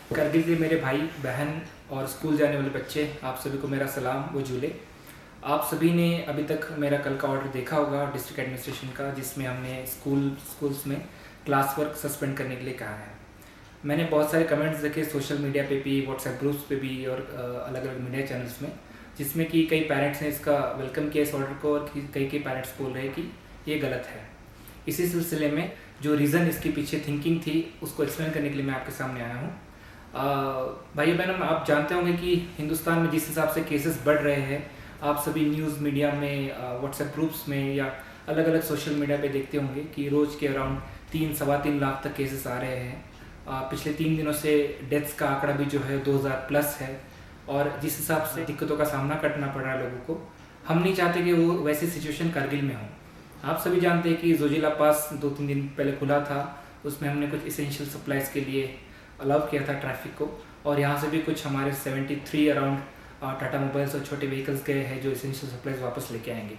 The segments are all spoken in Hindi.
करगिल के मेरे भाई बहन और स्कूल जाने वाले बच्चे, आप सभी को मेरा सलाम व झूले। आप सभी ने अभी तक मेरा कल का ऑर्डर देखा होगा डिस्ट्रिक्ट एडमिनिस्ट्रेशन का, जिसमें हमने स्कूल्स में क्लास वर्क सस्पेंड करने के लिए कहा है। मैंने बहुत सारे कमेंट्स देखे सोशल मीडिया पे भी, व्हाट्सएप ग्रुप्स पे भी और अलग अलग मीडिया चैनल्स में, जिसमें कि कई पेरेंट्स ने इसका वेलकम किया इस ऑर्डर को और कई पेरेंट्स बोल रहे हैं कि ये गलत है। इसी सिलसिले में जो रीज़न इसके पीछे थिंकिंग थी उसको एक्सप्लेन करने के लिए मैं आपके सामने आया हूँ। भाई बहनों, आप जानते होंगे कि हिंदुस्तान में जिस हिसाब से केसेस बढ़ रहे हैं, आप सभी न्यूज़ मीडिया में, व्हाट्सएप ग्रुप्स में या अलग अलग सोशल मीडिया पे देखते होंगे कि रोज़ के अराउंड 3-3.25 लाख तक केसेस आ रहे हैं। पिछले 3 दिनों से डेथ्स का आंकड़ा भी जो है 2000 प्लस है और जिस हिसाब से दिक्कतों का सामना करना पड़ रहा है लोगों को, हम नहीं चाहते कि वो वैसी सिचुएशन करगिल में हो। आप सभी जानते हैं कि जोजिला पास 2-3 दिन पहले खुला था, उसमें हमने कुछ इसेंशियल सप्लाइज़ के लिए अलाउ किया था ट्रैफिक को, और यहाँ से भी कुछ हमारे 73 अराउंड टाटा मोबाइल्स और छोटे व्हीकल्स गए हैं जो इसेंशियल सप्लाइज वापस लेके आएंगे।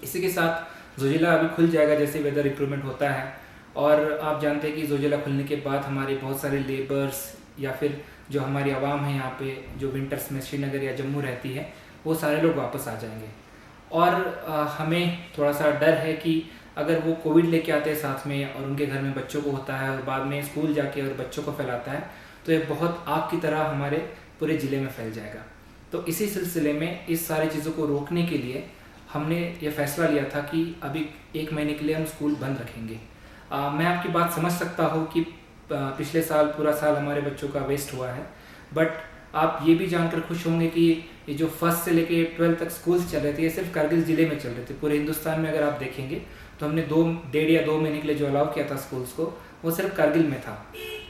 इसी के साथ जोजिला अभी खुल जाएगा जैसे वेदर इंप्रूवमेंट होता है, और आप जानते हैं कि जोजिला खुलने के बाद हमारे बहुत सारे लेबर्स या फिर जो हमारी आवाम है यहाँ पे, जो विंटर्स में श्रीनगर या जम्मू रहती है, वो सारे लोग वापस आ जाएंगे। और हमें थोड़ा सा डर है कि अगर वो कोविड लेके आते हैं साथ में और उनके घर में बच्चों को होता है और बाद में स्कूल जाके और बच्चों को फैलाता है, तो ये बहुत आग की तरह हमारे पूरे ज़िले में फैल जाएगा। तो इसी सिलसिले में इस सारी चीज़ों को रोकने के लिए हमने ये फैसला लिया था कि अभी 1 महीने के लिए हम स्कूल बंद रखेंगे। मैं आपकी बात समझ सकता हूँ कि पिछले साल पूरा साल हमारे बच्चों का वेस्ट हुआ है, बट आप ये भी जानकर खुश होंगे कि ये जो 1st से लेके 12th तक स्कूल्स चल रहे थे, ये सिर्फ करगिल ज़िले में चल रहे थे। पूरे हिंदुस्तान में अगर आप देखेंगे तो हमने 1.5 या 2 महीने के लिए जो अलाउ किया था स्कूल्स को, वो सिर्फ करगिल में था।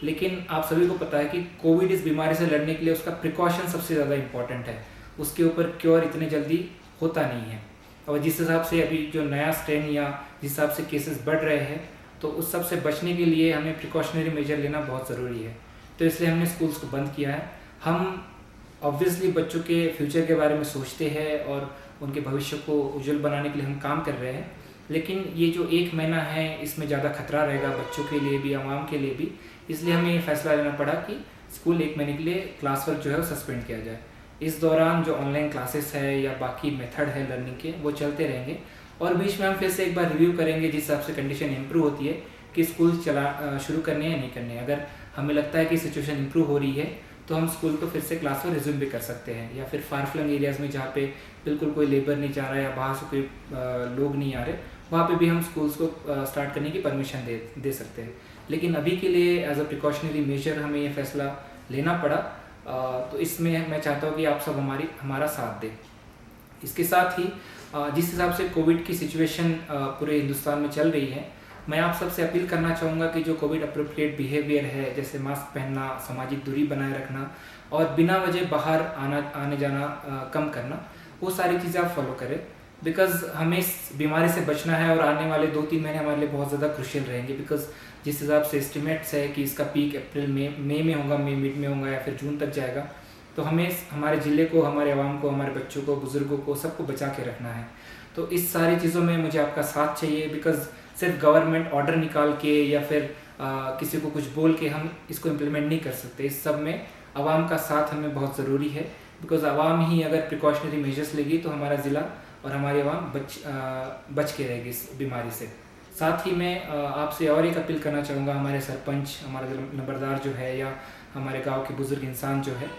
लेकिन आप सभी को पता है कि कोविड इस बीमारी से लड़ने के लिए उसका प्रिकॉशन सबसे ज़्यादा इंपॉर्टेंट है। उसके ऊपर क्योर इतने जल्दी होता नहीं है, और जिस हिसाब से अभी जो नया स्ट्रेन या जिस हिसाब से केसेस बढ़ रहे हैं, तो उस सब से बचने के लिए हमें प्रिकॉशनरी मेजर लेना बहुत ज़रूरी है। तो इसलिए हमने स्कूल्स को बंद किया है। हम ऑब्वियसली बच्चों के फ्यूचर के बारे में सोचते हैं और उनके भविष्य को उज्जवल बनाने के लिए हम काम कर रहे हैं, लेकिन ये जो 1 महीना है इसमें ज़्यादा खतरा रहेगा बच्चों के लिए भी, आवाम के लिए भी। इसलिए हमें ये फैसला लेना पड़ा कि स्कूल 1 महीने के लिए क्लास वर्क जो है वो सस्पेंड किया जाए। इस दौरान जो ऑनलाइन क्लासेस है या बाकी मेथड है लर्निंग के, वो चलते रहेंगे, और बीच में हम फिर से एक बार रिव्यू करेंगे जिस हिसाब से कंडीशन इंप्रूव होती है कि स्कूल शुरू करने हैं या नहीं करने। अगर हमें लगता है कि सिचुएशन इंप्रूव हो रही है तो हम स्कूल को फिर से क्लास में रिज्यूम भी कर सकते हैं, या फिर फार फ्लंग एरियाज़ में जहाँ पे बिल्कुल कोई लेबर नहीं जा रहा है या बाहर से कोई लोग नहीं आ रहे, वहाँ पे भी हम स्कूल्स को स्टार्ट करने की परमिशन दे सकते हैं। लेकिन अभी के लिए एज अ प्रिकॉशनरी मेजर हमें ये फैसला लेना पड़ा। तो इसमें मैं चाहता हूँ कि आप सब हमारा साथ दें। इसके साथ ही जिस हिसाब से कोविड की सिचुएशन पूरे हिंदुस्तान में चल रही है, मैं आप सबसे अपील करना चाहूँगा कि जो कोविड अप्रोप्रिएट बिहेवियर है, जैसे मास्क पहनना, सामाजिक दूरी बनाए रखना और बिना वजह बाहर आने जाना कम करना, वो सारी चीज़ें आप फॉलो करें। बिकॉज़ हमें इस बीमारी से बचना है और आने वाले 2-3 महीने हमारे लिए बहुत ज़्यादा क्रूशियल रहेंगे। बिकॉज़ जिस हिसाब से एस्टिमेट्स है कि इसका पीक अप्रैल मई में होगा, मई मिड में होगा या फिर जून तक जाएगा। तो हमें हमारे ज़िले को, हमारे आवाम को, हमारे बच्चों को, बुज़ुर्गों को, सबको बचा के रखना है। तो इस सारी चीज़ों में मुझे आपका साथ चाहिए। बिकॉज़ सिर्फ गवर्नमेंट ऑर्डर निकाल के या फिर किसी को कुछ बोल के हम इसको इम्प्लीमेंट नहीं कर सकते। इस सब में आवाम का साथ हमें बहुत ज़रूरी है। बिकॉज़ आवाम ही अगर प्रिकॉशनरी मेजर्स लेगी तो हमारा ज़िला और हमारी आवाम बच के रहेगी इस बीमारी से। साथ ही मैं आपसे और एक अपील करना चाहूँगा, हमारे सरपंच, हमारा नंबरदार जो है या हमारे गाँव के बुज़ुर्ग इंसान जो है,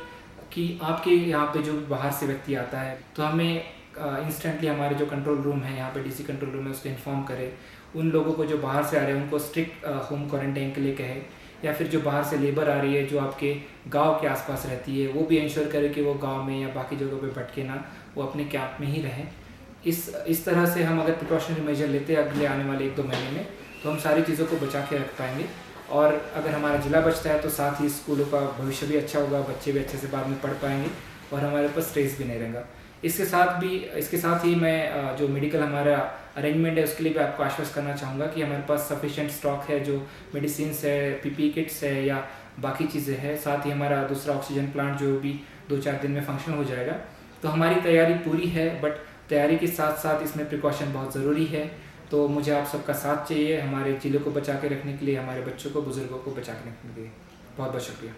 कि आपके यहाँ पे जो बाहर से व्यक्ति आता है तो हमें इंस्टेंटली हमारे जो कंट्रोल रूम है, यहाँ पे डीसी कंट्रोल रूम है, उसको इन्फॉर्म करें। उन लोगों को जो बाहर से आ रहे हैं उनको स्ट्रिक्ट होम क्वारंटाइन के लिए कहे, या फिर जो बाहर से लेबर आ रही है जो आपके गांव के आसपास रहती है, वो भी इंश्योर करे कि वो गांव में या बाकी जगहों पे भटके ना, वो अपने कैंप में ही रहें। इस तरह से हम अगर प्रिकॉशनरी मेजर लेते हैं अगले आने वाले 1-2 महीने में, तो हम सारी चीज़ों को बचा के रख पाएंगे। और अगर हमारा ज़िला बचता है तो साथ ही स्कूलों का भविष्य भी अच्छा होगा, बच्चे भी अच्छे से बाद में पढ़ पाएंगे और हमारे ऊपर स्ट्रेस भी नहीं रहेगा। इसके साथ ही मैं जो मेडिकल हमारा अरेंजमेंट है उसके लिए भी आपको आश्वस्त करना चाहूँगा कि हमारे पास सफिशिएंट स्टॉक है, जो मेडिसिन्स है, पीपी किट्स है या बाकी चीज़ें हैं। साथ ही हमारा दूसरा ऑक्सीजन प्लांट जो भी 2-4 दिन में फंक्शन हो जाएगा। तो हमारी तैयारी पूरी है, बट तैयारी के साथ साथ इसमें प्रिकॉशन बहुत ज़रूरी है। तो मुझे आप सबका साथ चाहिए हमारे ज़िले को बचा के रखने के लिए, हमारे बच्चों को, बुज़ुर्गों को बचा के रखने के लिए। बहुत बहुत शुक्रिया।